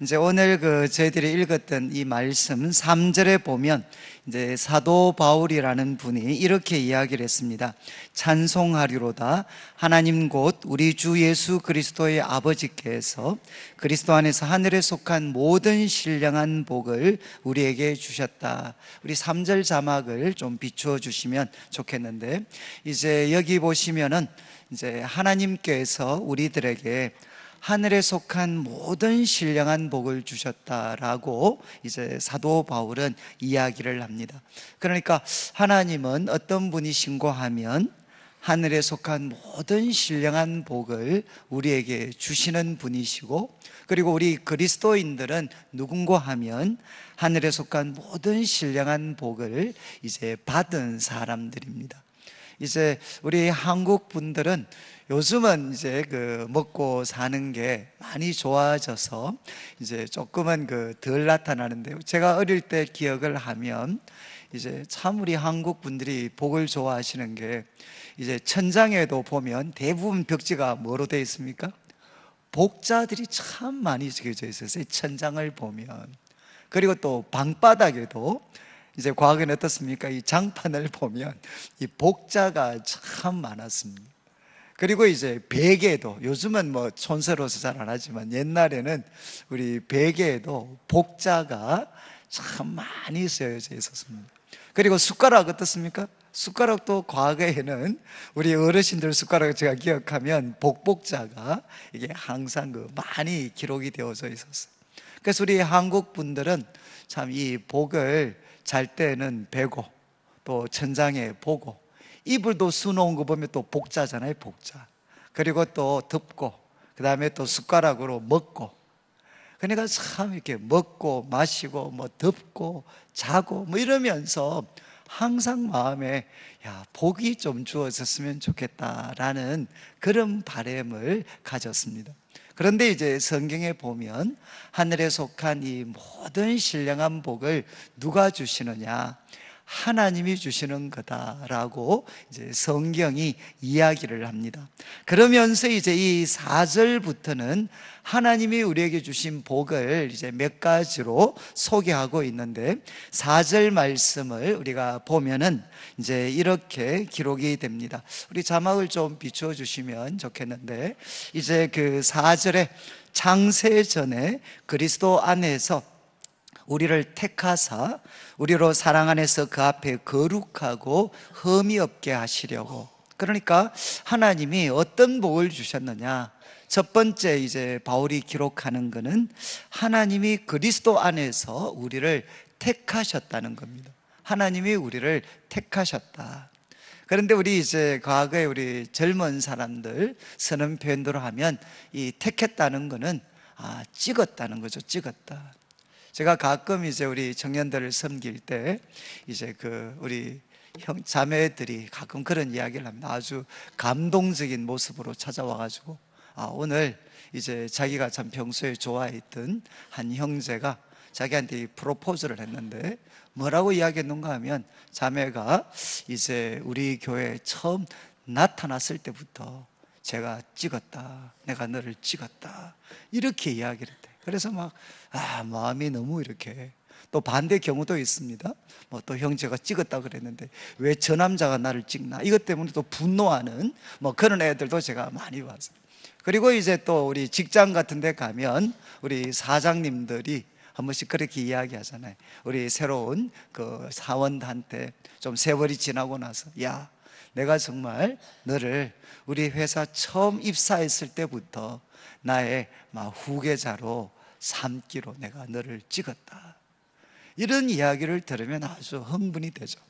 이제 오늘 저희들이 읽었던 이 말씀 3절에 보면 이제 사도 바울이라는 분이 이렇게 이야기를 했습니다. 찬송하리로다 하나님 곧 우리 주 예수 그리스도의 아버지께서 그리스도 안에서 하늘에 속한 모든 신령한 복을 우리에게 주셨다. 우리 3절 자막을 좀 비추어 주시면 좋겠는데, 이제 여기 보시면은 이제 하나님께서 우리들에게 하늘에 속한 모든 신령한 복을 주셨다라고 이제 사도 바울은 이야기를 합니다. 그러니까 하나님은 어떤 분이신고 하면 하늘에 속한 모든 신령한 복을 우리에게 주시는 분이시고, 그리고 우리 그리스도인들은 누군고 하면 하늘에 속한 모든 신령한 복을 이제 받은 사람들입니다. 이제 우리 한국 분들은 요즘은 이제 먹고 사는 게 많이 좋아져서 이제 조금은 덜 나타나는데요. 제가 어릴 때 기억을 하면 이제 참 우리 한국 분들이 복을 좋아하시는 게, 이제 천장에도 보면 대부분 벽지가 뭐로 되어 있습니까? 복자들이 참 많이 새겨져 있었어요, 천장을 보면. 그리고 또 방바닥에도 이제 과거에는 어떻습니까? 이 장판을 보면 이 복자가 참 많았습니다. 그리고 이제 베개도, 요즘은 뭐 촌스러워서 잘 안 하지만 옛날에는 우리 베개에도 복자가 참 많이 쓰여져 있었습니다. 그리고 숟가락 어떻습니까? 숟가락도 과거에는 우리 어르신들 숟가락을 제가 기억하면 복자가 이게 항상 많이 기록이 되어져 있었어요. 그래서 우리 한국 분들은 참 이 복을 잘 때는 베고 또 천장에 보고, 이불도 수놓은 거 보면 또 복자잖아요, 복자. 그리고 또 덮고, 그 다음에 또 숟가락으로 먹고. 그러니까 참 이렇게 먹고 마시고 뭐 덮고 자고 뭐 이러면서 항상 마음에 복이 좀 주어졌으면 좋겠다라는 그런 바람을 가졌습니다. 그런데 이제 성경에 보면 하늘에 속한 이 모든 신령한 복을 누가 주시느냐? 하나님이 주시는 거다라고 이제 성경이 이야기를 합니다. 그러면서 이제 이 4절부터는 하나님이 우리에게 주신 복을 이제 몇 가지로 소개하고 있는데, 4절 말씀을 우리가 보면은 이제 이렇게 기록이 됩니다. 우리 자막을 좀 비추어 주시면 좋겠는데, 이제 4절에 창세 전에 그리스도 안에서 우리를 택하사 우리로 사랑 안에서 그 앞에 거룩하고 흠이 없게 하시려고. 그러니까 하나님이 어떤 복을 주셨느냐? 첫 번째 이제 바울이 기록하는 것은 하나님이 그리스도 안에서 우리를 택하셨다는 겁니다. 하나님이 우리를 택하셨다. 그런데 우리 이제 과거에 우리 젊은 사람들 쓰는 표현대로 하면 이 택했다는 것은 찍었다는 거죠. 찍었다. 제가 가끔 이제 우리 청년들을 섬길 때 이제 우리 자매들이 가끔 그런 이야기를 합니다. 아주 감동적인 모습으로 찾아와가지고, 오늘 이제 자기가 참 평소에 좋아했던 한 형제가 자기한테 프로포즈를 했는데 뭐라고 이야기했는가 하면, 자매가 이제 우리 교회에 처음 나타났을 때부터 제가 찍었다, 내가 너를 찍었다, 이렇게 이야기를 했대. 그래서 마음이 너무 이렇게, 또 반대 경우도 있습니다. 뭐 또 형제가 찍었다 그랬는데 왜 저 남자가 나를 찍나, 이것 때문에 또 분노하는 뭐 그런 애들도 제가 많이 봤어요. 그리고 이제 또 우리 직장 같은 데 가면 우리 사장님들이 한 번씩 그렇게 이야기하잖아요. 우리 새로운 사원한테 좀 세월이 지나고 나서, 내가 정말 너를 우리 회사 처음 입사했을 때부터 나의 후계자로 삼기로 내가 너를 찍었다, 이런 이야기를 들으면 아주 흥분이 되죠.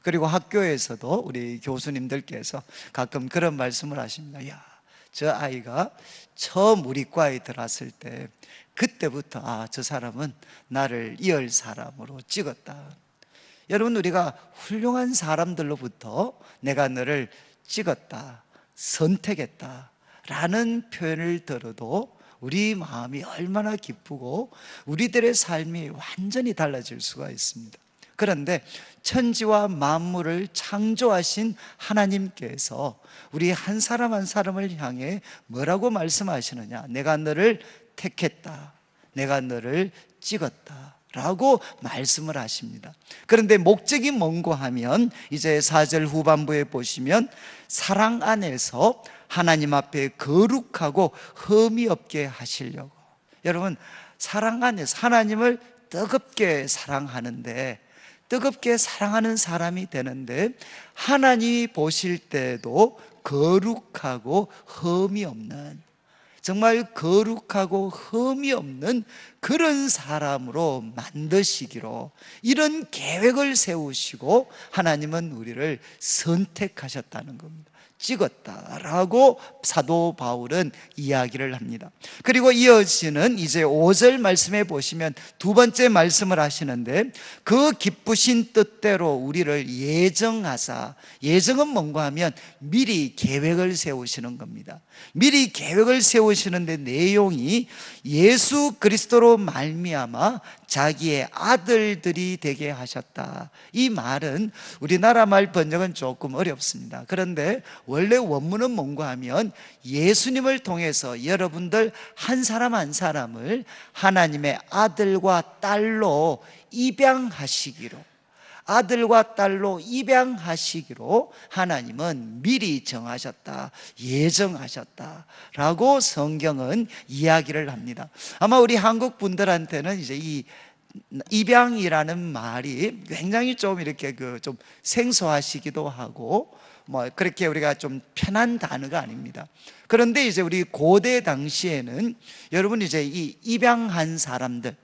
그리고 학교에서도 우리 교수님들께서 가끔 그런 말씀을 하십니다. 저 아이가 처음 우리 과에 들어왔을 때 그때부터 저 사람은 나를 이을 사람으로 찍었다. 여러분, 우리가 훌륭한 사람들로부터 내가 너를 찍었다, 선택했다 라는 표현을 들어도 우리 마음이 얼마나 기쁘고 우리들의 삶이 완전히 달라질 수가 있습니다. 그런데 천지와 만물을 창조하신 하나님께서 우리 한 사람 한 사람을 향해 뭐라고 말씀하시느냐? 내가 너를 택했다, 내가 너를 찍었다 라고 말씀을 하십니다. 그런데 목적이 뭔고 하면 이제 4절 후반부에 보시면 사랑 안에서 하나님 앞에 거룩하고 흠이 없게 하시려고. 여러분, 사랑 안에서 하나님을 뜨겁게 사랑하는데, 뜨겁게 사랑하는 사람이 되는데 하나님이 보실 때도 거룩하고 흠이 없는, 정말 거룩하고 흠이 없는 그런 사람으로 만드시기로 이런 계획을 세우시고 하나님은 우리를 선택하셨다는 겁니다. 찍었다라고 사도 바울은 이야기를 합니다. 그리고 이어지는 이제 5절 말씀에 보시면 두 번째 말씀을 하시는데, 그 기쁘신 뜻대로 우리를 예정하사, 예정은 뭔가 하면 미리 계획을 세우시는 겁니다. 미리 계획을 세우시는데 내용이 예수 그리스도로 말미암아 자기의 아들들이 되게 하셨다. 이 말은 우리나라 말 번역은 조금 어렵습니다. 그런데 원래 원문은 뭔가 하면 예수님을 통해서 여러분들 한 사람 한 사람을 하나님의 아들과 딸로 입양하시기로, 아들과 딸로 입양하시기로 하나님은 미리 정하셨다, 예정하셨다라고 성경은 이야기를 합니다. 아마 우리 한국 분들한테는 이제 이 입양이라는 말이 굉장히 좀 이렇게 좀 생소하시기도 하고, 뭐 그렇게 우리가 좀 편한 단어가 아닙니다. 그런데 이제 우리 고대 당시에는 여러분 이제 이 입양한 사람들,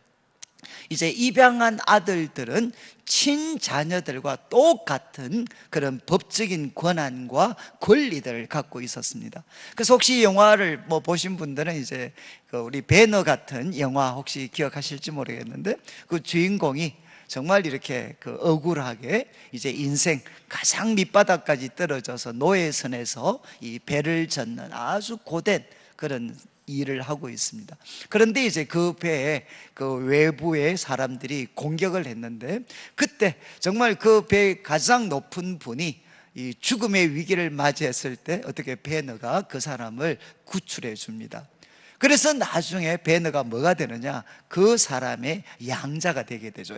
이제 입양한 아들들은 친자녀들과 똑같은 그런 법적인 권한과 권리들을 갖고 있었습니다. 그래서 혹시 영화를 뭐 보신 분들은 이제 우리 배너 같은 영화 혹시 기억하실지 모르겠는데, 그 주인공이 정말 이렇게 억울하게 이제 인생 가장 밑바닥까지 떨어져서 노예선에서 이 배를 젓는 아주 고된 그런 일을 하고 있습니다. 그런데 이제 그 배에 외부의 사람들이 공격을 했는데, 그때 정말 그 배의 가장 높은 분이 이 죽음의 위기를 맞이했을 때 어떻게 배너가 그 사람을 구출해 줍니다. 그래서 나중에 배너가 뭐가 되느냐, 그 사람의 양자가 되게 되죠.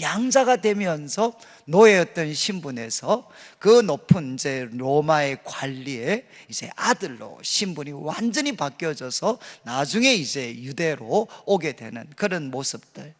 양자가 되면서 노예였던 신분에서 그 높은 이제 로마의 관리의 이제 아들로 신분이 완전히 바뀌어져서 나중에 이제 유대로 오게 되는 그런 모습들.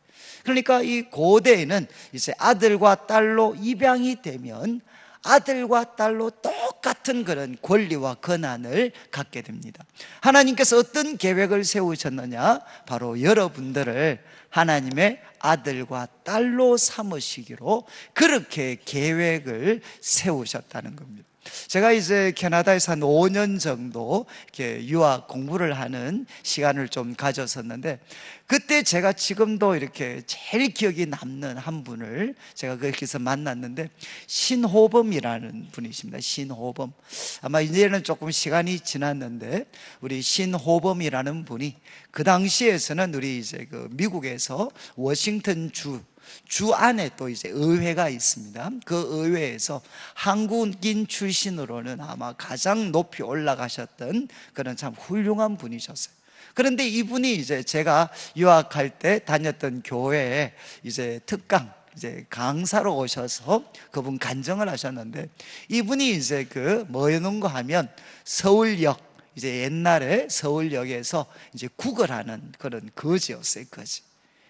그러니까 이 고대에는 이제 아들과 딸로 입양이 되면 아들과 딸로 똑같은 그런 권리와 권한을 갖게 됩니다. 하나님께서 어떤 계획을 세우셨느냐, 바로 여러분들을 하나님의 아들과 딸로 삼으시기로 그렇게 계획을 세우셨다는 겁니다. 제가 이제 캐나다에서 한 5년 정도 이렇게 유학 공부를 하는 시간을 좀 가졌었는데, 그때 제가 지금도 이렇게 제일 기억이 남는 한 분을 제가 거기서 만났는데, 신호범이라는 분이십니다. 신호범. 아마 이제는 조금 시간이 지났는데 우리 신호범이라는 분이 그 당시에서는 우리 이제 미국에서 워싱턴 주 안에 또 이제 의회가 있습니다. 그 의회에서 한국인 출신으로는 아마 가장 높이 올라가셨던 그런 참 훌륭한 분이셨어요. 그런데 이분이 이제 제가 유학할 때 다녔던 교회에 이제 특강, 이제 강사로 오셔서 그분 간증을 하셨는데, 이분이 이제 뭐였는가 하면 서울역, 이제 옛날에 서울역에서 이제 구걸하는 그런 거지였어요. 거지.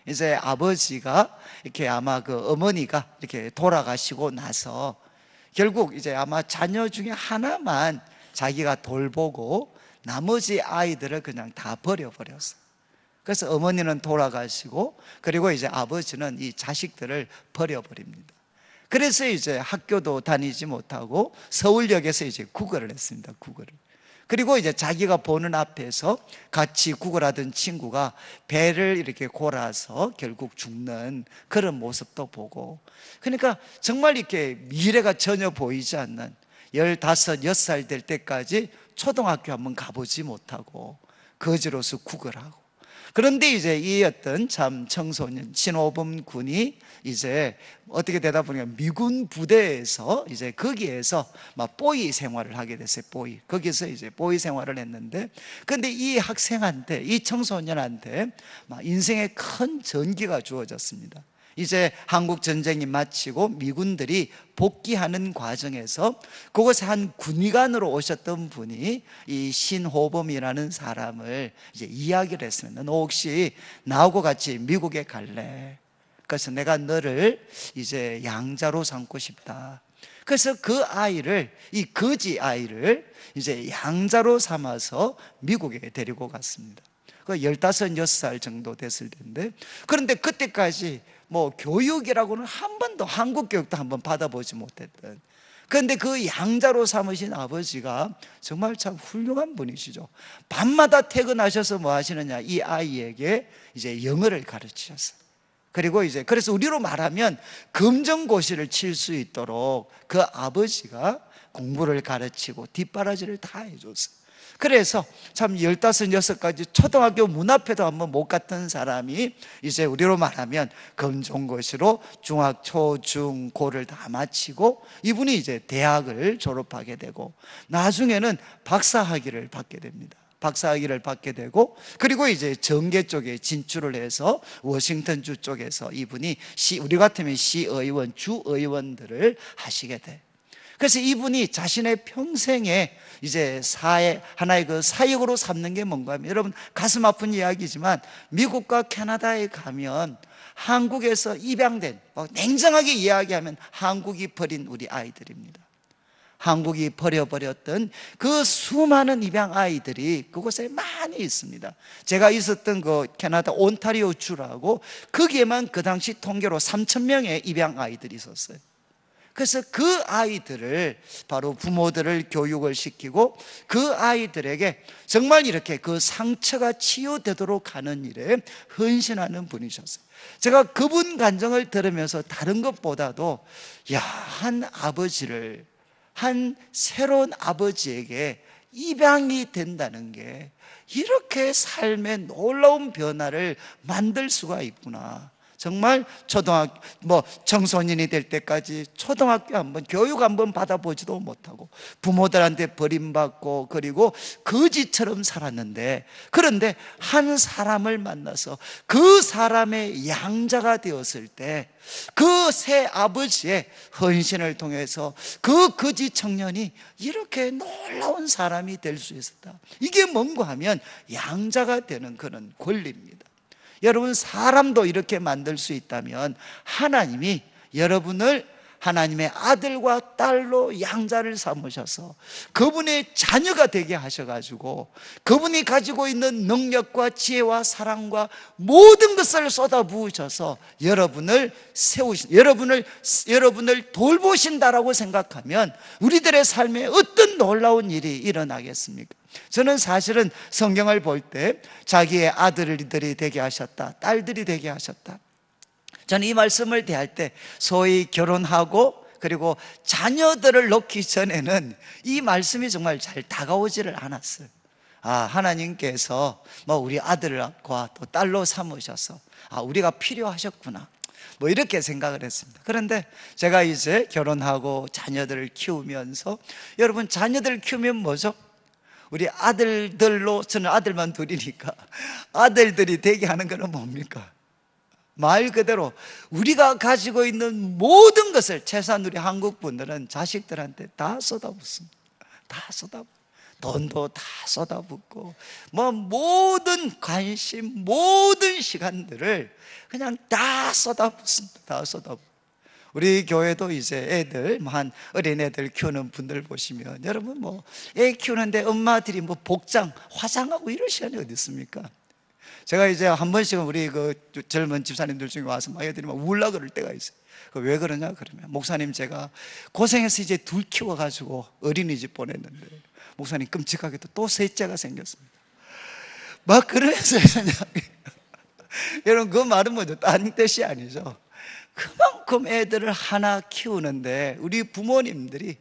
이제 아버지가 이렇게 아마 어머니가 이렇게 돌아가시고 나서 결국 이제 아마 자녀 중에 하나만 자기가 돌보고 나머지 아이들을 그냥 다 버려버렸어요. 그래서 어머니는 돌아가시고, 그리고 이제 아버지는 이 자식들을 버려버립니다. 그래서 이제 학교도 다니지 못하고 서울역에서 이제 구걸을 했습니다. 구걸을. 그리고 이제 자기가 보는 앞에서 같이 구걸하던 친구가 배를 이렇게 골아서 결국 죽는 그런 모습도 보고, 그러니까 정말 이렇게 미래가 전혀 보이지 않는 15, 6살 될 때까지 초등학교 한번 가보지 못하고 거지로서 구걸하고, 그런데 이제 이 어떤 참 청소년 신호범 군이 이제 어떻게 되다 보니까 미군 부대에서 이제 거기에서 막 뽀이 생활을 하게 됐어요. 거기서 이제 뽀이 생활을 했는데, 근데 이 학생한테, 이 청소년한테 막 인생의 큰 전기가 주어졌습니다. 이제 한국 전쟁이 마치고 미군들이 복귀하는 과정에서 그곳에 한 군의관으로 오셨던 분이 이 신호범이라는 사람을 이제 이야기를 했습니다. 너 혹시 나하고 같이 미국에 갈래? 그래서 내가 너를 이제 양자로 삼고 싶다. 그래서 그 아이를, 이 거지 아이를 이제 양자로 삼아서 미국에 데리고 갔습니다. 그 15, 16살 정도 됐을 텐데, 그런데 그때까지 뭐 교육이라고는 한 번도, 한국 교육도 한번 받아보지 못했던, 그런데 그 양자로 삼으신 아버지가 정말 참 훌륭한 분이시죠. 밤마다 퇴근하셔서 뭐 하시느냐, 이 아이에게 이제 영어를 가르치셨어요. 그리고 이제 그래서 우리로 말하면 검정고시를 칠 수 있도록 그 아버지가 공부를 가르치고 뒷바라지를 다 해줬어요. 그래서 참 15, 16까지 초등학교 문 앞에도 한번 못 갔던 사람이 이제 우리로 말하면 검정고시로 중학, 초, 중, 고를 다 마치고 이분이 이제 대학을 졸업하게 되고 나중에는 박사학위를 받게 됩니다. 박사학위를 받게 되고, 그리고 이제 정계 쪽에 진출을 해서 워싱턴주 쪽에서 이분이 우리 같으면 시의원, 주의원들을 하시게 돼. 그래서 이분이 자신의 평생에 이제 하나의 그 사역으로 삼는 게 뭔가 하면, 여러분 가슴 아픈 이야기지만 미국과 캐나다에 가면 한국에서 입양된, 냉정하게 이야기하면 한국이 버린 우리 아이들입니다. 한국이 버려버렸던 그 수많은 입양 아이들이 그곳에 많이 있습니다. 제가 있었던 그 캐나다 온타리오 주라고, 거기에만 그 당시 통계로 3,000명의 입양 아이들이 있었어요. 그래서 그 아이들을, 바로 부모들을 교육을 시키고 그 아이들에게 정말 이렇게 그 상처가 치유되도록 하는 일에 헌신하는 분이셨어요. 제가 그분 간증을 들으면서 다른 것보다도 한 아버지를, 한 새로운 아버지에게 입양이 된다는 게 이렇게 삶의 놀라운 변화를 만들 수가 있구나. 정말 청소년이 될 때까지 초등학교 한번, 교육 한번 받아보지도 못하고 부모들한테 버림받고 그리고 거지처럼 살았는데, 그런데 한 사람을 만나서 그 사람의 양자가 되었을 때 그 새 아버지의 헌신을 통해서 그 거지 청년이 이렇게 놀라운 사람이 될 수 있었다. 이게 뭔가 하면 양자가 되는 그런 권리입니다. 여러분, 사람도 이렇게 만들 수 있다면 하나님이 여러분을 하나님의 아들과 딸로 양자를 삼으셔서 그분의 자녀가 되게 하셔가지고 그분이 가지고 있는 능력과 지혜와 사랑과 모든 것을 쏟아부으셔서 여러분을 돌보신다라고 생각하면 우리들의 삶에 어떤 놀라운 일이 일어나겠습니까? 저는 사실은 성경을 볼 때 자기의 아들들이 되게 하셨다, 딸들이 되게 하셨다, 저는 이 말씀을 대할 때 소위 결혼하고 그리고 자녀들을 놓기 전에는 이 말씀이 정말 잘 다가오지를 않았어요. 하나님께서 우리 아들과 또 딸로 삼으셔서 우리가 필요하셨구나, 이렇게 생각을 했습니다. 그런데 제가 이제 결혼하고 자녀들을 키우면서, 여러분 자녀들을 키우면 뭐죠? 우리 아들들로, 저는 아들만 둘이니까 아들들이 되게 하는 거는 뭡니까? 말 그대로 우리가 가지고 있는 모든 것을, 최소한 우리 한국 분들은 자식들한테 다 쏟아붓습니다. 다 쏟아붓고, 돈도 다 쏟아붓고, 모든 관심, 모든 시간들을 그냥 다 쏟아붓습니다. 다 쏟아붓고. 우리 교회도 이제 애들, 어린애들 키우는 분들 보시면, 여러분 애 키우는데 엄마들이 복장, 화장하고 이럴 시간이 어디 있습니까? 제가 이제 한 번씩은 우리 그 젊은 집사님들 중에 와서 애들이 울라 그럴 때가 있어요. 왜 그러냐 그러면, 목사님 제가 고생해서 이제 둘 키워가지고 어린이집 보냈는데 목사님 끔찍하게도 또 셋째가 생겼습니다. 그러면서 여러분, 그 말은 뭐죠? 딴 뜻이 아니죠. 그만큼 애들을 하나 키우는데 우리 부모님들이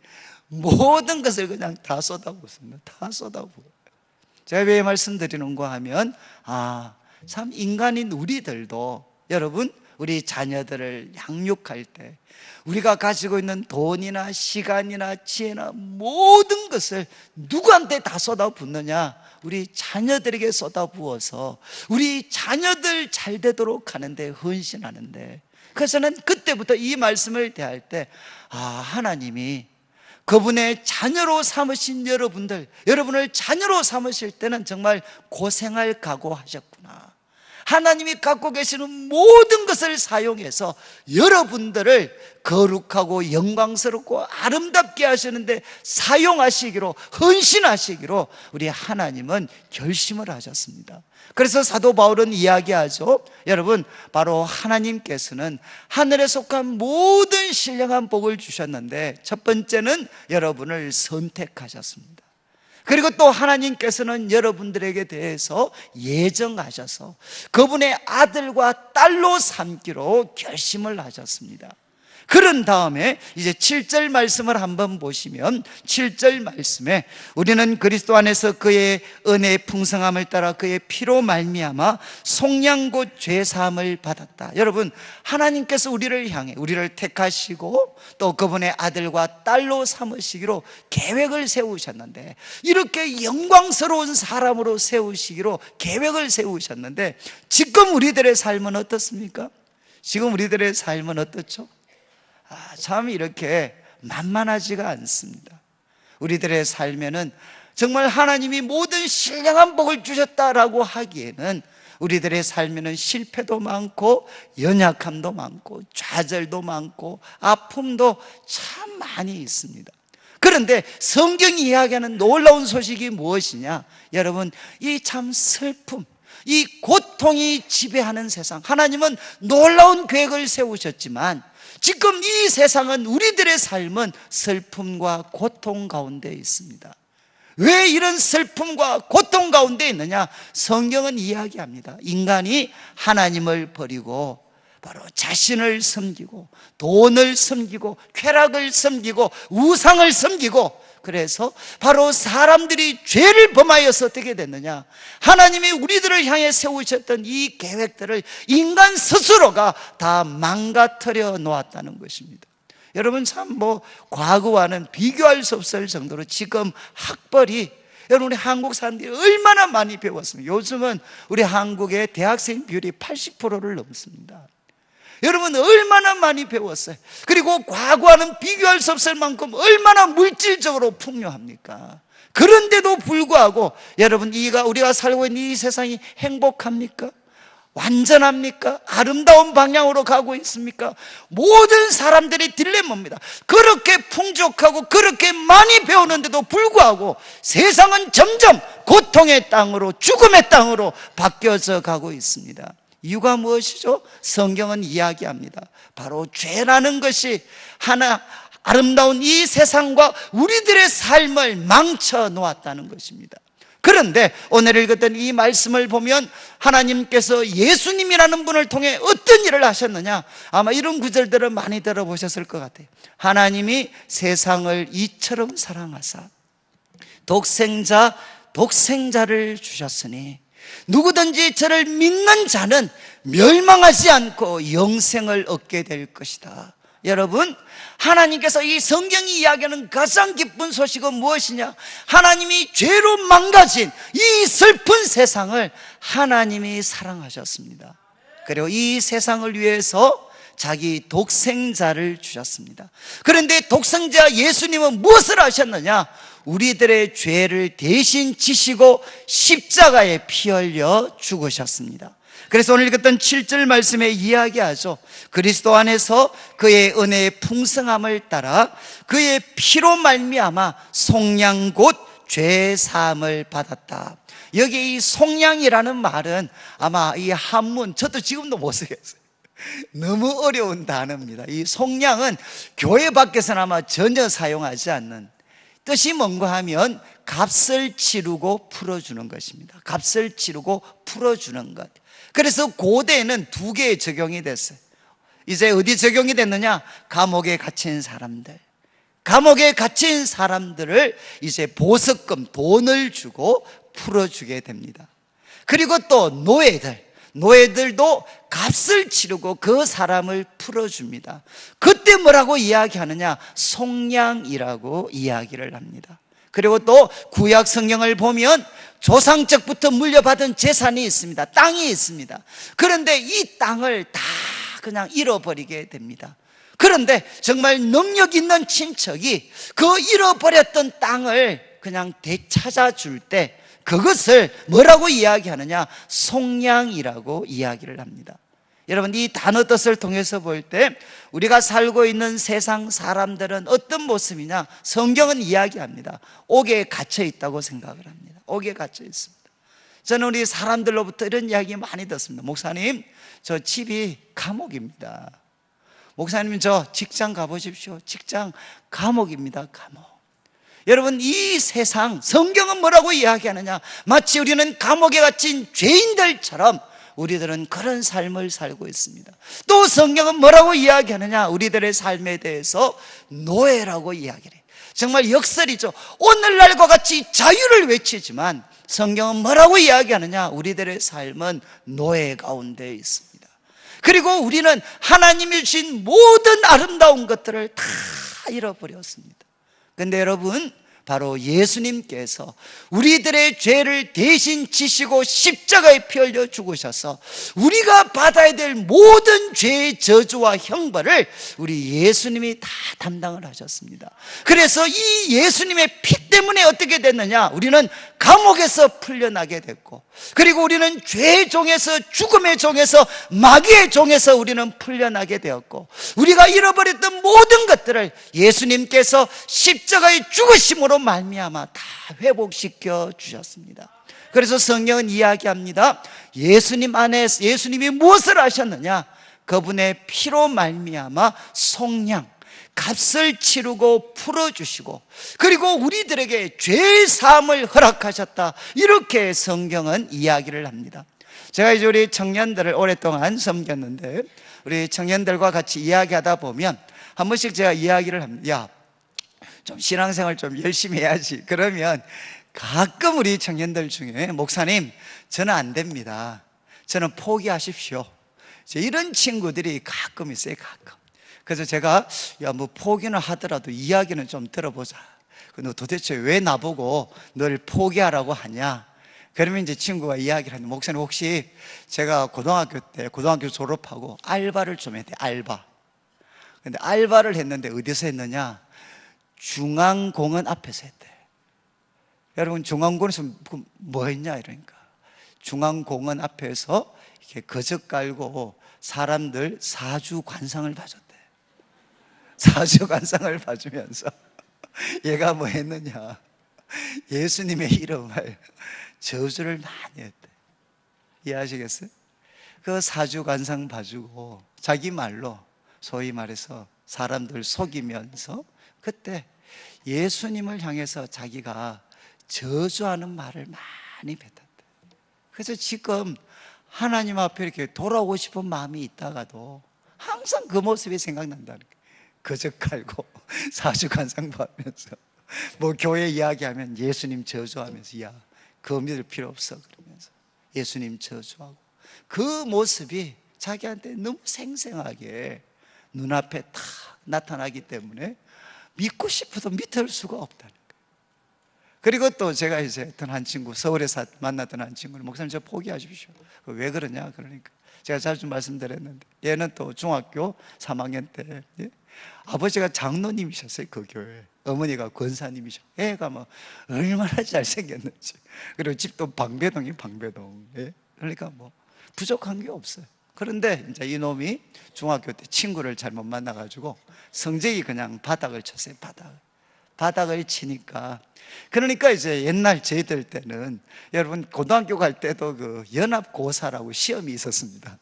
모든 것을 그냥 다 쏟아붓습니다. 다 쏟아부어. 제가 왜 말씀드리는가 하면, 참 인간인 우리들도 여러분, 우리 자녀들을 양육할 때 우리가 가지고 있는 돈이나 시간이나 지혜나 모든 것을 누구한테 다 쏟아붓느냐? 우리 자녀들에게 쏟아부어서 우리 자녀들 잘 되도록 하는데 헌신하는데, 그래서 저는 그때부터 이 말씀을 대할 때 하나님이 그분의 자녀로 삼으신 여러분을 자녀로 삼으실 때는 정말 고생할 각오하셨구나. 하나님이 갖고 계시는 모든 것을 사용해서 여러분들을 거룩하고 영광스럽고 아름답게 하시는데 사용하시기로, 헌신하시기로 우리 하나님은 결심을 하셨습니다. 그래서 사도 바울은 이야기하죠. 여러분, 바로 하나님께서는 하늘에 속한 모든 신령한 복을 주셨는데 첫 번째는 여러분을 선택하셨습니다. 그리고 또 하나님께서는 여러분들에게 대해서 예정하셔서 그분의 아들과 딸로 삼기로 결심을 하셨습니다. 그런 다음에 이제 7절 말씀을 한번 보시면 7절 말씀에 우리는 그리스도 안에서 그의 은혜의 풍성함을 따라 그의 피로 말미암아 속량 곧 죄사함을 받았다. 여러분, 하나님께서 우리를 향해 우리를 택하시고 또 그분의 아들과 딸로 삼으시기로 계획을 세우셨는데, 이렇게 영광스러운 사람으로 세우시기로 계획을 세우셨는데, 지금 우리들의 삶은 어떻습니까? 지금 우리들의 삶은 어떻죠? 참 이렇게 만만하지가 않습니다. 우리들의 삶에는 정말 하나님이 모든 신령한 복을 주셨다라고 하기에는 우리들의 삶에는 실패도 많고 연약함도 많고 좌절도 많고 아픔도 참 많이 있습니다. 그런데 성경이 이야기하는 놀라운 소식이 무엇이냐? 여러분, 이 참 슬픔, 이 고통이 지배하는 세상, 하나님은 놀라운 계획을 세우셨지만 지금 이 세상은, 우리들의 삶은 슬픔과 고통 가운데 있습니다. 왜 이런 슬픔과 고통 가운데 있느냐? 성경은 이야기합니다. 인간이 하나님을 버리고 바로 자신을 섬기고 돈을 섬기고 쾌락을 섬기고 우상을 섬기고, 그래서 바로 사람들이 죄를 범하여서 어떻게 됐느냐? 하나님이 우리들을 향해 세우셨던 이 계획들을 인간 스스로가 다 망가뜨려 놓았다는 것입니다. 여러분, 참 과거와는 비교할 수 없을 정도로 지금 학벌이, 여러분, 우리 한국 사람들이 얼마나 많이 배웠습니까? 요즘은 우리 한국의 대학생 비율이 80%를 넘습니다. 여러분, 얼마나 많이 배웠어요. 그리고 과거와는 비교할 수 없을 만큼 얼마나 물질적으로 풍요합니까? 그런데도 불구하고 여러분, 우리가 살고 있는 이 세상이 행복합니까? 완전합니까? 아름다운 방향으로 가고 있습니까? 모든 사람들이 딜레마입니다. 그렇게 풍족하고 그렇게 많이 배우는데도 불구하고 세상은 점점 고통의 땅으로, 죽음의 땅으로 바뀌어져 가고 있습니다. 이유가 무엇이죠? 성경은 이야기합니다. 바로 죄라는 것이 아름다운 이 세상과 우리들의 삶을 망쳐 놓았다는 것입니다. 그런데 오늘 읽었던 이 말씀을 보면 하나님께서 예수님이라는 분을 통해 어떤 일을 하셨느냐? 아마 이런 구절들을 많이 들어보셨을 것 같아요. 하나님이 세상을 이처럼 사랑하사 독생자를 주셨으니 누구든지 저를 믿는 자는 멸망하지 않고 영생을 얻게 될 것이다. 여러분, 하나님께서 이 성경이 이야기하는 가장 기쁜 소식은 무엇이냐? 하나님이 죄로 망가진 이 슬픈 세상을 하나님이 사랑하셨습니다. 그리고 이 세상을 위해서 자기 독생자를 주셨습니다. 그런데 독생자 예수님은 무엇을 하셨느냐? 우리들의 죄를 대신 지시고 십자가에 피 흘려 죽으셨습니다. 그래서 오늘 읽었던 7절 말씀에 이야기하죠. 그리스도 안에서 그의 은혜의 풍성함을 따라 그의 피로 말미암아 속량 곧 죄 사함을 받았다. 여기 이 속량이라는 말은 아마 이 한문, 저도 지금도 못 쓰겠어요. 너무 어려운 단어입니다. 이 속량은 교회 밖에서는 아마 전혀 사용하지 않는, 뜻이 뭔가 하면 값을 치르고 풀어주는 것입니다. 값을 치르고 풀어주는 것. 그래서 고대에는 두 개의 적용이 됐어요. 이제 어디 적용이 됐느냐? 감옥에 갇힌 사람들을 이제 보석금, 돈을 주고 풀어주게 됩니다. 그리고 또 노예들, 노예들도 값을 치르고 그 사람을 풀어줍니다. 그때 뭐라고 이야기하느냐? 속량이라고 이야기를 합니다. 그리고 또 구약 성경을 보면 조상적부터 물려받은 재산이 있습니다. 땅이 있습니다. 그런데 이 땅을 다 그냥 잃어버리게 됩니다. 그런데 정말 능력 있는 친척이 그 잃어버렸던 땅을 그냥 되찾아줄 때 그것을 뭐라고 이야기하느냐? 속량이라고 이야기를 합니다. 여러분, 이 단어 뜻을 통해서 볼 때 우리가 살고 있는 세상 사람들은 어떤 모습이냐? 성경은 이야기합니다. 옥에 갇혀 있다고 생각을 합니다. 옥에 갇혀 있습니다. 저는 우리 사람들로부터 이런 이야기 많이 듣습니다. 목사님, 저 집이 감옥입니다. 목사님, 저 직장 가보십시오. 직장 감옥입니다. 감옥. 여러분, 이 세상 성경은 뭐라고 이야기하느냐? 마치 우리는 감옥에 갇힌 죄인들처럼 우리들은 그런 삶을 살고 있습니다. 또 성경은 뭐라고 이야기하느냐? 우리들의 삶에 대해서 노예라고 이야기를 해요. 정말 역설이죠. 오늘날과 같이 자유를 외치지만 성경은 뭐라고 이야기하느냐? 우리들의 삶은 노예 가운데 있습니다. 그리고 우리는 하나님이 주신 모든 아름다운 것들을 다 잃어버렸습니다. 그런데 여러분, 바로 예수님께서 우리들의 죄를 대신 지시고 십자가에 피 흘려 죽으셔서 우리가 받아야 될 모든 죄의 저주와 형벌을 우리 예수님이 다 담당을 하셨습니다. 그래서 이 예수님의 피 때문에 어떻게 됐느냐? 우리는 감옥에서 풀려나게 됐고, 그리고 우리는 죄의 종에서, 죽음의 종에서, 마귀의 종에서 우리는 풀려나게 되었고, 우리가 잃어버렸던 모든 것들을 예수님께서 십자가의 죽으심으로 말미암아 다 회복시켜 주셨습니다. 그래서 성경은 이야기합니다. 예수님 안에, 예수님이 무엇을 하셨느냐? 그분의 피로 말미암아 속량, 값을 치르고 풀어주시고, 그리고 우리들에게 죄의 사함을 허락하셨다. 이렇게 성경은 이야기를 합니다. 제가 이제 우리 청년들을 오랫동안 섬겼는데, 우리 청년들과 같이 이야기하다 보면 한 번씩 제가 이야기를 합니다. 야, 좀 신앙생활 좀 열심히 해야지. 그러면 가끔 우리 청년들 중에, 목사님, 저는 안 됩니다. 저는 포기하십시오. 이런 친구들이 가끔 있어요, 가끔. 그래서 제가, 야, 뭐 포기는 하더라도 이야기는 좀 들어보자. 너 도대체 왜 나보고 널 포기하라고 하냐? 그러면 이제 친구가 이야기를 하는데, 목사님, 혹시 제가 고등학교 때, 고등학교 졸업하고 알바를 좀 해야 돼, 알바. 근데 알바를 했는데 어디서 했느냐? 중앙공원 앞에서 했대. 여러분, 중앙공원에서 뭐 했냐? 이러니까. 중앙공원 앞에서 이렇게 거적 깔고 사람들 사주 관상을 봐줬대. 사주 관상을 봐주면서 얘가 뭐 했느냐? 예수님의 이름을 저주를 많이 했대. 이해하시겠어요? 그 사주 관상 봐주고 자기 말로, 소위 말해서 사람들 속이면서 그때 예수님을 향해서 자기가 저주하는 말을 많이 뱉었대. 그래서 지금 하나님 앞에 이렇게 돌아오고 싶은 마음이 있다가도 항상 그 모습이 생각난다는 거예요. 거적 깔고 사주관상 봐면서 뭐 교회 이야기하면 예수님 저주하면서, 야, 그거 믿을 필요 없어 그러면서 예수님 저주하고, 그 모습이 자기한테 너무 생생하게 눈앞에 탁 나타나기 때문에 믿고 싶어도 믿을 수가 없다는 거예요. 그리고 또 제가 이제 어떤 한 친구, 서울에서 만났던 한 친구는, 목사님, 저 포기하십시오. 왜 그러냐? 그러니까 제가 자주 말씀드렸는데, 얘는 또 중학교 3학년 때, 예? 아버지가 장로님이셨어요, 그 교회. 어머니가 권사님이셨고, 애가 뭐 얼마나 잘생겼는지. 그리고 집도 방배동이 방배동. 예? 그러니까 뭐 부족한 게 없어요. 그런데 이제 이놈이 중학교 때 친구를 잘못 만나가지고 성적이 그냥 바닥을 쳤어요. 바닥을 치니까, 그러니까 이제 옛날 저희들 때는, 여러분, 고등학교 갈 때도 그 연합고사라고 시험이 있었습니다.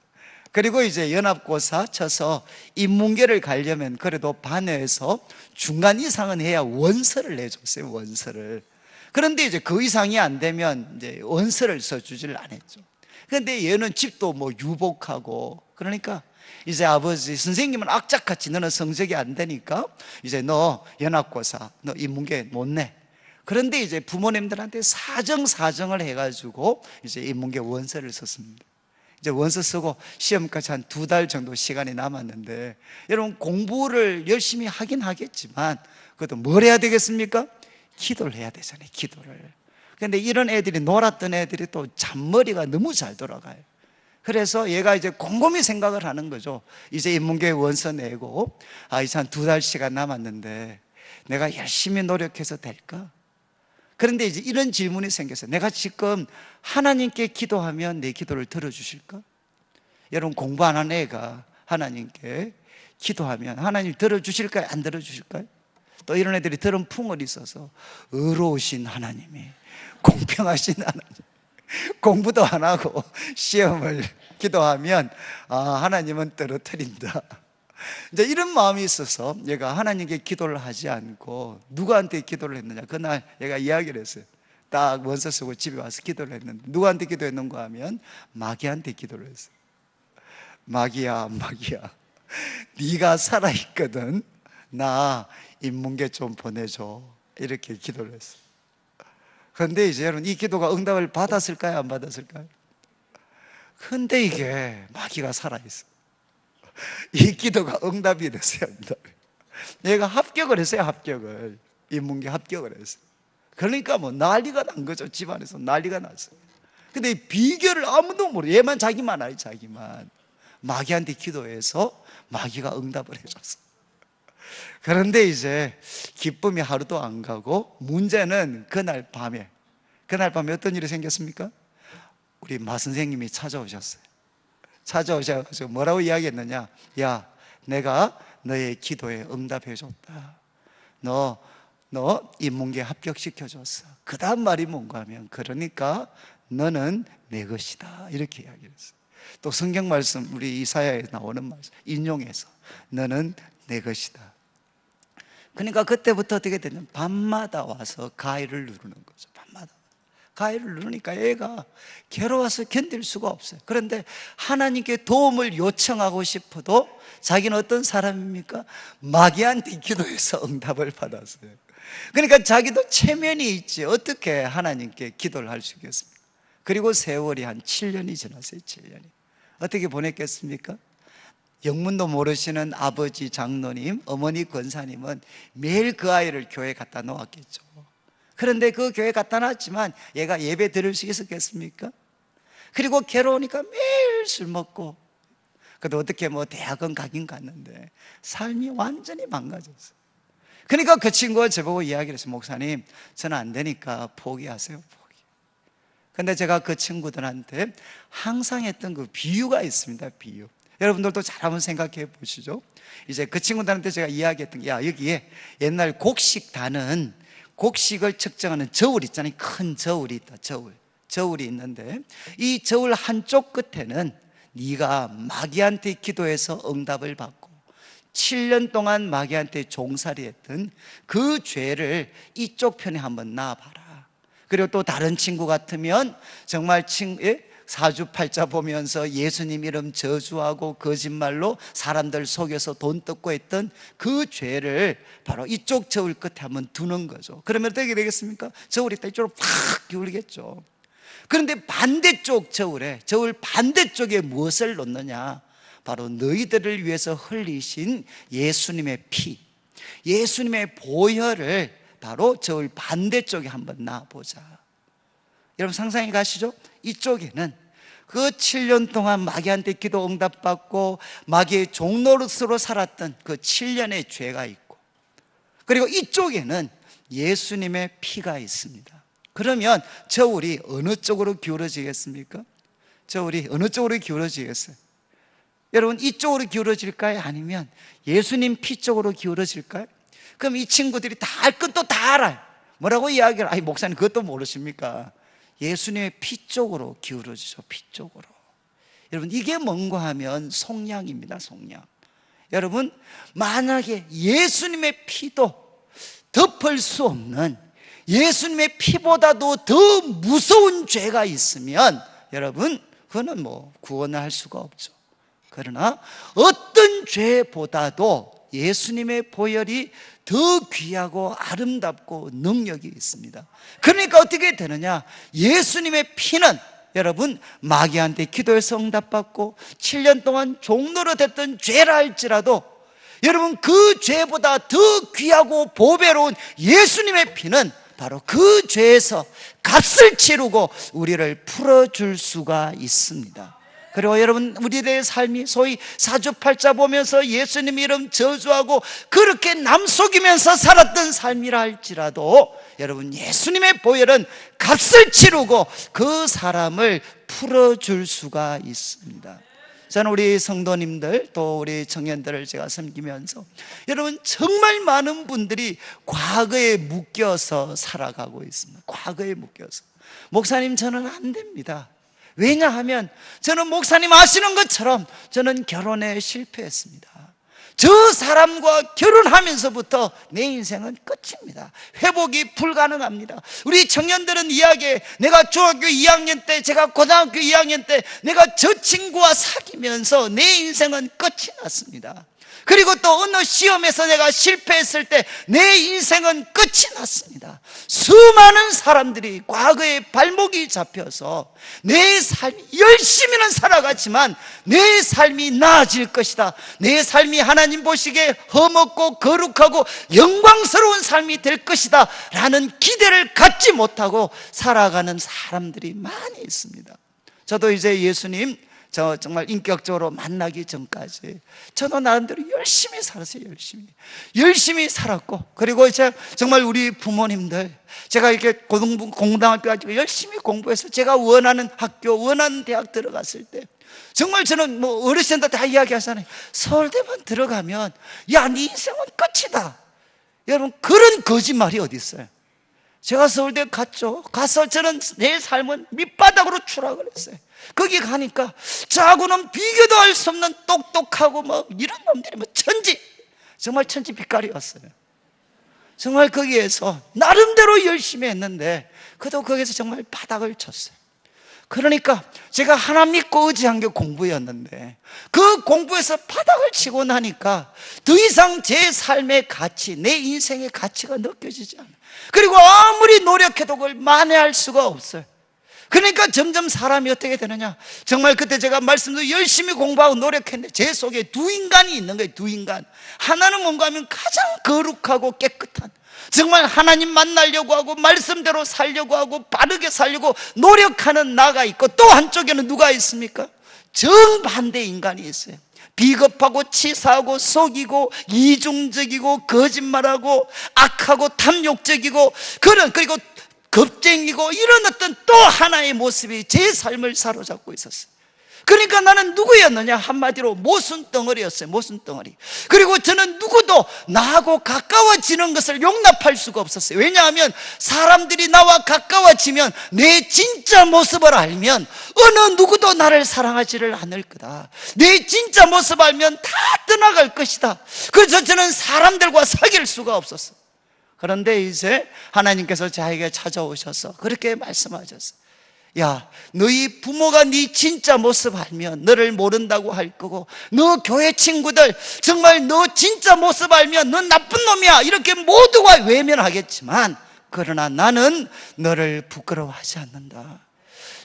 그리고 이제 연합고사 쳐서 인문계를 가려면 그래도 반에서 중간 이상은 해야 원서를 내줬어요, 원서를. 그런데 이제 그 이상이 안 되면 이제 원서를 써주질 않았죠. 그런데 얘는 집도 뭐 유복하고, 그러니까 이제 아버지, 선생님은 악착같이 너는 성적이 안 되니까 이제 너 연합고사, 너 인문계 못 내. 그런데 이제 부모님들한테 사정을 해가지고 이제 인문계 원서를 썼습니다. 이제 원서 쓰고 시험까지 한 2달 정도 시간이 남았는데, 여러분 공부를 열심히 하긴 하겠지만 그것도 뭘 해야 되겠습니까? 기도를 해야 되잖아요, 기도를. 근데 이런 애들이, 놀았던 애들이 또 잔머리가 너무 잘 돌아가요. 그래서 얘가 이제 곰곰이 생각을 하는 거죠. 이제 인문계 원서 내고 이제 한 2달 시간 남았는데 내가 열심히 노력해서 될까? 그런데 이제 이런 질문이 생겼어요. 내가 지금 하나님께 기도하면 내 기도를 들어주실까? 여러분, 공부 안 한 애가 하나님께 기도하면 하나님 들어주실까요? 안 들어주실까요? 또 이런 애들이 들은 풍을 있어서, 의로우신 하나님이, 공평하신 하나님, 공부도 안 하고 시험을 기도하면 하나님은 떨어뜨린다. 이제 이런 마음이 있어서 얘가 하나님께 기도를 하지 않고 누구한테 기도를 했느냐, 그날 얘가 이야기를 했어요. 딱 원서 쓰고 집에 와서 기도를 했는데, 누구한테 기도했는가 하면 마귀한테 기도를 했어요. 마귀야, 마귀야, 네가 살아있거든, 나 인문계 좀 보내줘, 이렇게 기도를 했어요. 그런데 이제 여러분, 이 기도가 응답을 받았을까요, 안 받았을까요? 근데 이게 마귀가 살아있어. 이 기도가 응답이 됐어요, 응답이. 얘가 합격을 했어요, 합격을. 인문계 합격을 했어요. 그러니까 뭐 난리가 난 거죠. 집안에서 난리가 났어요. 근데 비결을 아무도 모르고, 얘만 자기만 알아요, 자기만. 마귀한테 기도해서 마귀가 응답을 해줬어. 그런데 이제 기쁨이 하루도 안 가고, 문제는 그날 밤에 어떤 일이 생겼습니까? 우리 마 선생님이 찾아오셨어요. 찾아오셔서 뭐라고 이야기했느냐? 야, 내가 너의 기도에 응답해줬다. 너 인문계 합격시켜줬어. 그 다음 말이 뭔가 하면, 그러니까 너는 내 것이다, 이렇게 이야기를 했어요. 또 성경 말씀, 우리 이사야에 나오는 말씀 인용해서, 너는 내 것이다. 그러니까 그때부터 어떻게 되냐면, 밤마다 와서 가위를 누르는 거죠. 밤마다 가위를 누르니까 애가 괴로워서 견딜 수가 없어요. 그런데 하나님께 도움을 요청하고 싶어도 자기는 어떤 사람입니까? 마귀한테 기도해서 응답을 받았어요. 그러니까 자기도 체면이 있지 어떻게 하나님께 기도를 할 수 있겠습니까? 그리고 세월이 한 7년이 지났어요. 7년이. 어떻게 보냈겠습니까? 영문도 모르시는 아버지 장로님, 어머니 권사님은 매일 그 아이를 교회에 갖다 놓았겠죠. 그런데 그 교회에 갖다 놨지만 얘가 예배 드릴 수 있었겠습니까? 그리고 괴로우니까 매일 술 먹고, 그래도 어떻게 뭐 대학은 가긴 갔는데 삶이 완전히 망가졌어요. 그러니까 그 친구가 저보고 이야기를 했어요. 목사님, 저는 안 되니까 포기하세요, 포기. 근데 제가 그 친구들한테 항상 했던 그 비유가 있습니다, 비유. 여러분들도 잘 한번 생각해 보시죠. 이제 그 친구들한테 제가 이야기했던 게, 야, 여기에 옛날 곡식단은 곡식을 측정하는 저울 있잖아요. 큰 저울이 있다, 저울이 있는데, 이 저울 한쪽 끝에는 네가 마귀한테 기도해서 응답을 받고 7년 동안 마귀한테 종살이 했던 그 죄를 이쪽 편에 한번 놔봐라. 그리고 또 다른 친구 같으면 정말 사주팔자 보면서 예수님 이름 저주하고 거짓말로 사람들 속여서 돈 뜯고 했던 그 죄를 바로 이쪽 저울 끝에 한번 두는 거죠. 그러면 어떻게 되겠습니까? 저울이 딱 이쪽으로 팍 기울겠죠. 그런데 반대쪽 저울 반대쪽에 무엇을 놓느냐? 바로 너희들을 위해서 흘리신 예수님의 피, 예수님의 보혈을 바로 저울 반대쪽에 한번 놔보자. 여러분 상상해 가시죠? 이쪽에는 그 7년 동안 마귀한테 기도 응답받고 마귀의 종노릇으로 살았던 그 7년의 죄가 있고, 그리고 이쪽에는 예수님의 피가 있습니다. 그러면 저울이 어느 쪽으로 기울어지겠습니까? 저울이 어느 쪽으로 기울어지겠어요? 여러분, 이쪽으로 기울어질까요? 아니면 예수님 피 쪽으로 기울어질까요? 그럼 이 친구들이 다 알 것도 다 알아요. 뭐라고 이야기를, 아니 목사님 그것도 모르십니까? 예수님의 피 쪽으로 기울어지죠. 피 쪽으로. 여러분, 이게 뭔가 하면 속량입니다. 속량. 여러분, 만약에 예수님의 피도 덮을 수 없는, 예수님의 피보다도 더 무서운 죄가 있으면 여러분, 그거는 뭐 구원을 할 수가 없죠. 그러나 어떤 죄보다도 예수님의 보혈이 더 귀하고 아름답고 능력이 있습니다. 그러니까 어떻게 되느냐? 예수님의 피는 여러분, 마귀한테 기도해서 응답받고 7년 동안 종로로 됐던 죄라 할지라도 여러분, 그 죄보다 더 귀하고 보배로운 예수님의 피는 바로 그 죄에서 값을 치르고 우리를 풀어줄 수가 있습니다. 그리고 여러분, 우리들의 삶이 소위 사주팔자 보면서 예수님 이름 저주하고 그렇게 남속이면서 살았던 삶이라 할지라도 여러분, 예수님의 보혈은 값을 치르고 그 사람을 풀어줄 수가 있습니다. 저는 우리 성도님들 또 우리 청년들을 제가 섬기면서 여러분, 정말 많은 분들이 과거에 묶여서 살아가고 있습니다. 과거에 묶여서. 목사님, 저는 안 됩니다. 왜냐하면 저는 목사님 아시는 것처럼 저는 결혼에 실패했습니다. 저 사람과 결혼하면서부터 내 인생은 끝입니다. 회복이 불가능합니다. 우리 청년들은 이야기해, 내가 중학교 2학년 때, 제가 고등학교 2학년 때 내가 저 친구와 사귀면서 내 인생은 끝이 났습니다. 그리고 또 어느 시험에서 내가 실패했을 때 내 인생은 끝이 났습니다. 수많은 사람들이 과거에 발목이 잡혀서 내 삶이 열심히는 살아갔지만 내 삶이 나아질 것이다, 내 삶이 하나님 보시기에 험없고 거룩하고 영광스러운 삶이 될 것이다 라는 기대를 갖지 못하고 살아가는 사람들이 많이 있습니다. 저도 이제 예수님 정말 인격적으로 만나기 전까지 저도 나름대로 열심히 살았어요. 열심히 살았고, 그리고 이제 정말 우리 부모님들, 제가 이렇게 고등학교 가지고 열심히 공부해서 제가 원하는 학교, 원하는 대학 들어갔을 때 정말 저는 뭐 어르신들 다 이야기하잖아요. 서울대만 들어가면 야, 네 인생은 끝이다. 여러분, 그런 거짓말이 어디 있어요? 제가 서울대 갔죠. 가서 저는 내 삶은 밑바닥으로 추락을 했어요. 거기 가니까 저하고는 비교도 할 수 없는 똑똑하고 뭐 이런 놈들이 뭐 정말 천지 빛깔이었어요. 정말 거기에서 나름대로 열심히 했는데 그래도 거기서 정말 바닥을 쳤어요. 그러니까 제가 하나 믿고 의지한 게 공부였는데 그 공부에서 바닥을 치고 나니까 더 이상 제 삶의 가치, 내 인생의 가치가 느껴지지 않아요. 그리고 아무리 노력해도 그걸 만회할 수가 없어요. 그러니까 점점 사람이 어떻게 되느냐, 정말 그때 제가 말씀도 열심히 공부하고 노력했는데 제 속에 두 인간이 있는 거예요. 두 인간. 하나는 뭔가 하면 가장 거룩하고 깨끗한, 정말 하나님 만나려고 하고 말씀대로 살려고 하고 바르게 살려고 노력하는 나가 있고, 또 한쪽에는 누가 있습니까? 정반대 인간이 있어요. 비겁하고 치사하고 속이고 이중적이고 거짓말하고 악하고 탐욕적이고 그리고 겁쟁이고 이런 어떤 또 하나의 모습이 제 삶을 사로잡고 있었어요. 그러니까 나는 누구였느냐? 한마디로 모순덩어리였어요. 모순덩어리. 그리고 저는 누구도 나하고 가까워지는 것을 용납할 수가 없었어요. 왜냐하면 사람들이 나와 가까워지면 내 진짜 모습을 알면 어느 누구도 나를 사랑하지를 않을 거다. 내 진짜 모습 알면 다 떠나갈 것이다. 그래서 저는 사람들과 사귈 수가 없었어요. 그런데 이제 하나님께서 저에게 찾아오셔서 그렇게 말씀하셨어요. 야, 너희 부모가 네 진짜 모습 알면 너를 모른다고 할 거고, 너 교회 친구들 정말 너 진짜 모습 알면 너 나쁜 놈이야 이렇게 모두가 외면하겠지만, 그러나 나는 너를 부끄러워하지 않는다.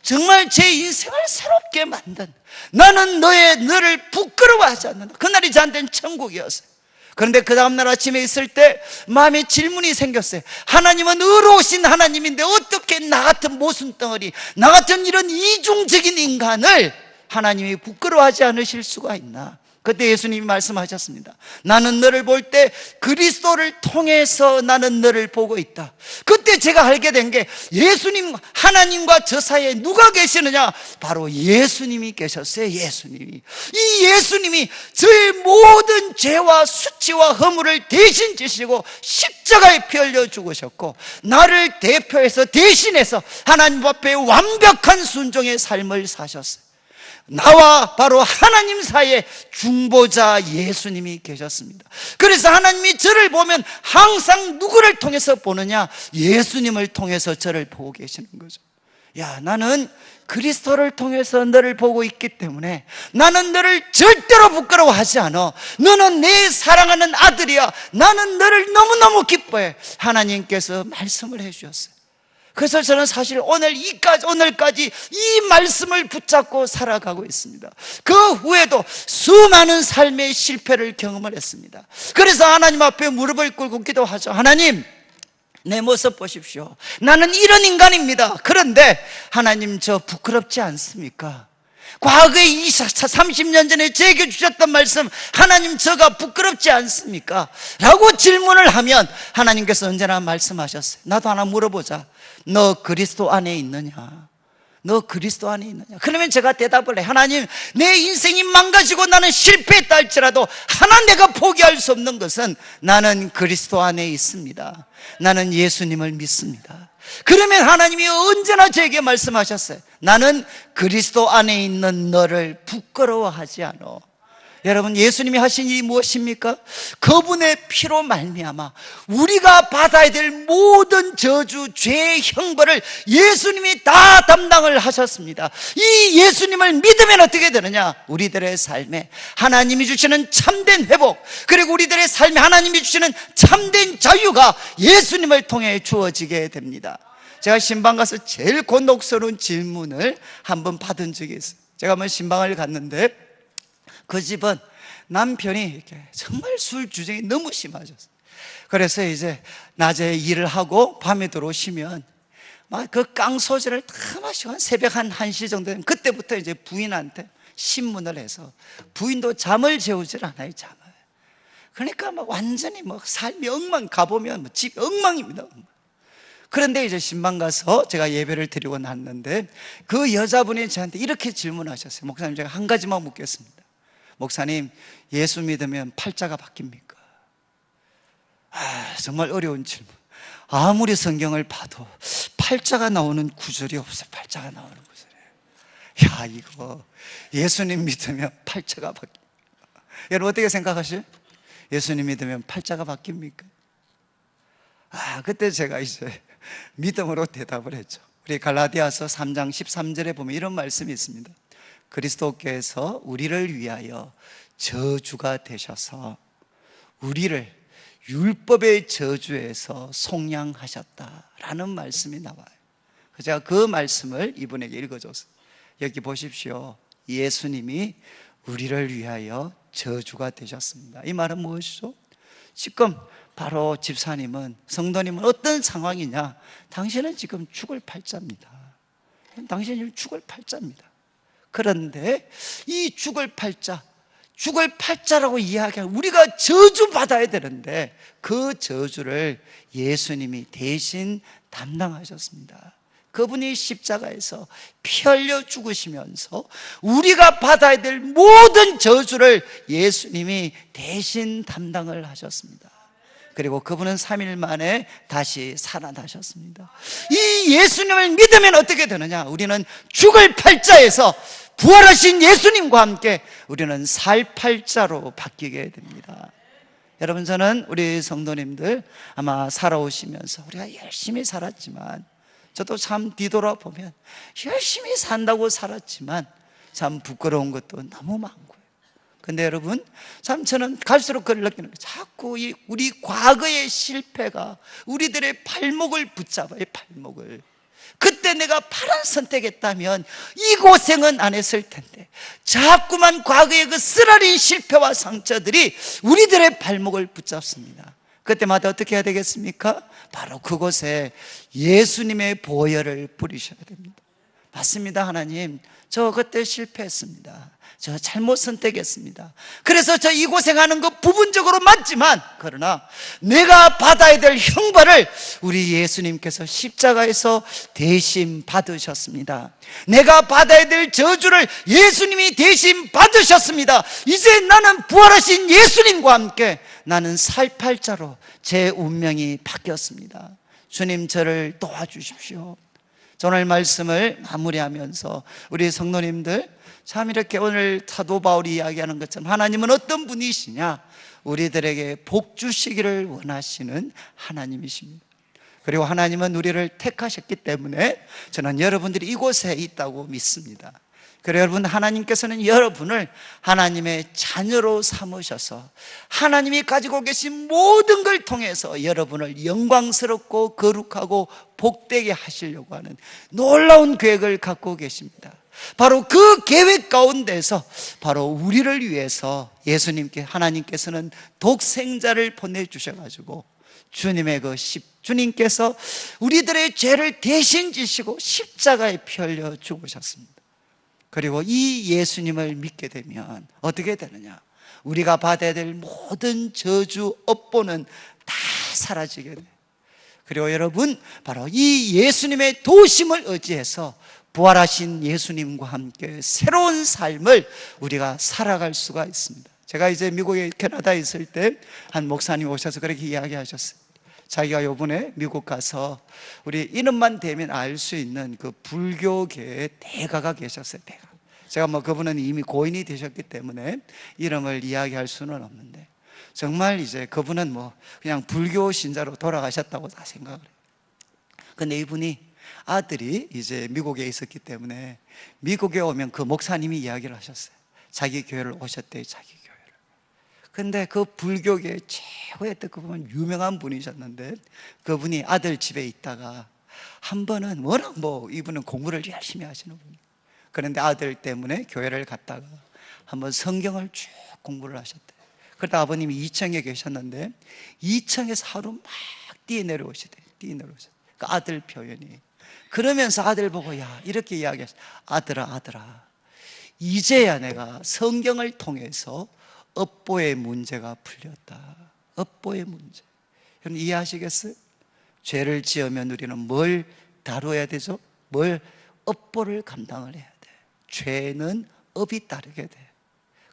정말 제 인생을 새롭게 만든, 나는 너를 부끄러워하지 않는다. 그날이 저한테는 천국이었어요. 그런데 그 다음날 아침에 있을 때 마음에 질문이 생겼어요. 하나님은 의로우신 하나님인데 어떻게 나 같은 모순덩어리, 나 같은 이런 이중적인 인간을 하나님이 부끄러워하지 않으실 수가 있나? 그때 예수님이 말씀하셨습니다. 나는 너를 볼 때 그리스도를 통해서 나는 너를 보고 있다. 그때 제가 알게 된 게, 예수님, 하나님과 저 사이에 누가 계시느냐? 바로 예수님이 계셨어요. 예수님이. 이 예수님이 저의 모든 죄와 수치와 허물을 대신 지시고 십자가에 피 흘려 죽으셨고, 나를 대표해서 대신해서 하나님 앞에 완벽한 순종의 삶을 사셨어요. 나와 바로 하나님 사이에 중보자 예수님이 계셨습니다. 그래서 하나님이 저를 보면 항상 누구를 통해서 보느냐? 예수님을 통해서 저를 보고 계시는 거죠. 야, 나는 그리스도를 통해서 너를 보고 있기 때문에 나는 너를 절대로 부끄러워하지 않아. 너는 내 사랑하는 아들이야. 나는 너를 너무너무 기뻐해. 하나님께서 말씀을 해주셨어요. 그래서 저는 사실 오늘까지 이 말씀을 붙잡고 살아가고 있습니다. 그 후에도 수많은 삶의 실패를 경험을 했습니다. 그래서 하나님 앞에 무릎을 꿇고 기도하죠. 하나님, 내 모습 보십시오. 나는 이런 인간입니다. 그런데 하나님, 저 부끄럽지 않습니까? 과거에 30년 전에 제게 주셨던 말씀, 하나님, 저가 부끄럽지 않습니까? 라고 질문을 하면 하나님께서 언제나 말씀하셨어요. 나도 하나 물어보자. 너 그리스도 안에 있느냐? 너 그리스도 안에 있느냐? 그러면 제가 대답을 해. 하나님, 내 인생이 망가지고 나는 실패했다 할지라도 하나 내가 포기할 수 없는 것은 나는 그리스도 안에 있습니다. 나는 예수님을 믿습니다. 그러면 하나님이 언제나 저에게 말씀하셨어요. 나는 그리스도 안에 있는 너를 부끄러워하지 않아. 여러분, 예수님이 하신 일이 무엇입니까? 그분의 피로 말미암아 우리가 받아야 될 모든 저주, 죄의 형벌을 예수님이 다 담당을 하셨습니다. 이 예수님을 믿으면 어떻게 되느냐? 우리들의 삶에 하나님이 주시는 참된 회복, 그리고 우리들의 삶에 하나님이 주시는 참된 자유가 예수님을 통해 주어지게 됩니다. 제가 신방 가서 제일 곤혹스러운 질문을 한번 받은 적이 있어요. 제가 한번 신방을 갔는데 그 집은 남편이 이렇게 정말 술 주정이 너무 심하셨어요. 그래서 이제 낮에 일을 하고 밤에 들어오시면 막 그 깡소주를 다 마시고 한 새벽 한 1시 정도 되면 그때부터 이제 부인한테 신문을 해서 부인도 잠을 재우질 않아요, 잠을. 그러니까 막 완전히 뭐 삶이 엉망, 가보면 뭐 집 엉망입니다, 엉망. 그런데 이제 신방 가서 제가 예배를 드리고 났는데 그 여자분이 저한테 이렇게 질문하셨어요. 목사님, 제가 한 가지만 묻겠습니다. 목사님, 예수 믿으면 팔자가 바뀝니까? 정말 어려운 질문. 아무리 성경을 봐도 팔자가 나오는 구절이 없어요. 팔자가 나오는 구절이. 이거 예수님 믿으면 팔자가 바뀝니까? 여러분 어떻게 생각하세요? 예수님 믿으면 팔자가 바뀝니까? 그때 제가 이제 믿음으로 대답을 했죠. 우리 갈라디아서 3장 13절에 보면 이런 말씀이 있습니다. 그리스도께서 우리를 위하여 저주가 되셔서 우리를 율법의 저주에서 속량하셨다라는 말씀이 나와요. 제가 그 말씀을 이분에게 읽어줬어요. 여기 보십시오. 예수님이 우리를 위하여 저주가 되셨습니다. 이 말은 무엇이죠? 지금 바로 집사님은, 성도님은 어떤 상황이냐? 당신은 지금 죽을 팔자입니다. 당신은 죽을 팔자입니다. 그런데 이 죽을 팔자라고 이야기하면 우리가 저주받아야 되는데 그 저주를 예수님이 대신 담당하셨습니다. 그분이 십자가에서 피 흘려 죽으시면서 우리가 받아야 될 모든 저주를 예수님이 대신 담당을 하셨습니다. 그리고 그분은 3일 만에 다시 살아나셨습니다. 이 예수님을 믿으면 어떻게 되느냐? 우리는 죽을 팔자에서 부활하신 예수님과 함께 우리는 살 팔자로 바뀌게 됩니다. 여러분, 저는 우리 성도님들 아마 살아오시면서 우리가 열심히 살았지만, 저도 참 뒤돌아보면 열심히 산다고 살았지만 참 부끄러운 것도 너무 많고요. 근데 여러분, 참 저는 갈수록 그걸 느끼는 거예요. 자꾸 우리 과거의 실패가 우리들의 발목을 붙잡아요, 발목을. 그때 내가 바른 선택했다면 이 고생은 안 했을 텐데 자꾸만 과거의 그 쓰라린 실패와 상처들이 우리들의 발목을 붙잡습니다. 그때마다 어떻게 해야 되겠습니까? 바로 그곳에 예수님의 보혈을 뿌리셔야 됩니다. 맞습니다. 하나님, 저 그때 실패했습니다. 저 잘못 선택했습니다. 그래서 저 이 고생하는 거 부분적으로 맞지만, 그러나 내가 받아야 될 형벌을 우리 예수님께서 십자가에서 대신 받으셨습니다. 내가 받아야 될 저주를 예수님이 대신 받으셨습니다. 이제 나는 부활하신 예수님과 함께 나는 살팔자로 제 운명이 바뀌었습니다. 주님, 저를 도와주십시오. 오늘 말씀을 마무리하면서 우리 성도님들, 참 이렇게 오늘 사도 바울이 이야기하는 것처럼 하나님은 어떤 분이시냐? 우리들에게 복 주시기를 원하시는 하나님이십니다. 그리고 하나님은 우리를 택하셨기 때문에 저는 여러분들이 이곳에 있다고 믿습니다. 그래 여러분, 하나님께서는 여러분을 하나님의 자녀로 삼으셔서 하나님이 가지고 계신 모든 걸 통해서 여러분을 영광스럽고 거룩하고 복되게 하시려고 하는 놀라운 계획을 갖고 계십니다. 바로 그 계획 가운데서 바로 우리를 위해서 예수님께, 하나님께서는 독생자를 보내주셔가지고 주님의 주님께서 우리들의 죄를 대신 지시고 십자가에 피 흘려 죽으셨습니다. 그리고 이 예수님을 믿게 되면 어떻게 되느냐? 우리가 받아야 될 모든 저주, 업보는 다 사라지게 돼요. 그리고 여러분, 바로 이 예수님의 도심을 의지해서 부활하신 예수님과 함께 새로운 삶을 우리가 살아갈 수가 있습니다. 제가 이제 미국에, 캐나다에 있을 때 한 목사님 오셔서 그렇게 이야기하셨어요. 자기가 요번에 미국 가서 우리 이름만 대면 알 수 있는 그 불교계의 대가가 계셨어요. 대가. 제가 그분은 이미 고인이 되셨기 때문에 이름을 이야기할 수는 없는데, 정말 이제 그분은 그냥 불교 신자로 돌아가셨다고 다 생각을 해요. 근데 이분이 아들이 이제 미국에 있었기 때문에 미국에 오면 그 목사님이 이야기를 하셨어요. 자기 교회를 오셨대요, 자기 교회를. 근데 그 불교계 최고의 그분 유명한 분이셨는데, 그분이 아들 집에 있다가 한 번은 워낙 이분은 공부를 열심히 하시는 분이에요. 그런데 아들 때문에 교회를 갔다가 한번 성경을 쭉 공부를 하셨대요. 그러다 아버님이 2층에 계셨는데 2층에서 하루 막 뛰어내려오시대요. 그 아들 표현이. 그러면서 아들 보고 이렇게 이야기했어요. 아들아, 이제야 내가 성경을 통해서 업보의 문제가 풀렸다. 업보의 문제. 여러분 이해하시겠어요? 죄를 지으면 우리는 뭘 다뤄야 되죠? 업보를 감당을 해야 돼. 죄는 업이 따르게 돼.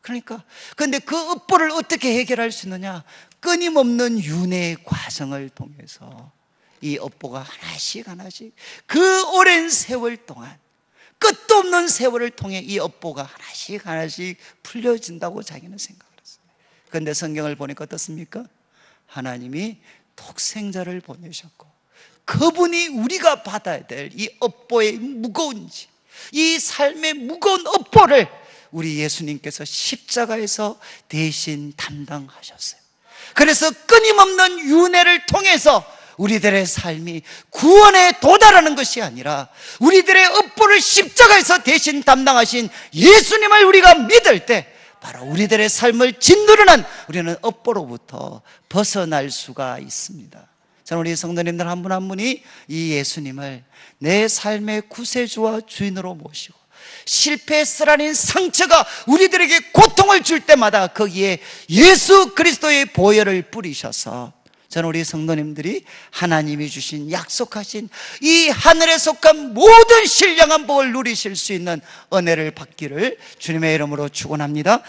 그러니까 근데 그 업보를 어떻게 해결할 수 있느냐? 끊임없는 윤회의 과정을 통해서 이 업보가 하나씩 그 오랜 세월 동안, 끝도 없는 세월을 통해 이 업보가 하나씩 풀려진다고 자기는 생각을 했어요. 그런데 성경을 보니까 어떻습니까? 하나님이 독생자를 보내셨고 그분이 우리가 받아야 될 이 업보의 무거운지, 이 삶의 무거운 업보를 우리 예수님께서 십자가에서 대신 담당하셨어요. 그래서 끊임없는 윤회를 통해서 우리들의 삶이 구원에 도달하는 것이 아니라 우리들의 업보를 십자가에서 대신 담당하신 예수님을 우리가 믿을 때 바로 우리들의 삶을 짓누르는 우리는 업보로부터 벗어날 수가 있습니다. 저는 우리 성도님들 한 분 한 분이 이 예수님을 내 삶의 구세주와 주인으로 모시고 실패의 쓰라린 상처가 우리들에게 고통을 줄 때마다 거기에 예수 그리스도의 보혈을 뿌리셔서 저는 우리 성도님들이 하나님이 주신 약속하신 이 하늘에 속한 모든 신령한 복을 누리실 수 있는 은혜를 받기를 주님의 이름으로 축원합니다.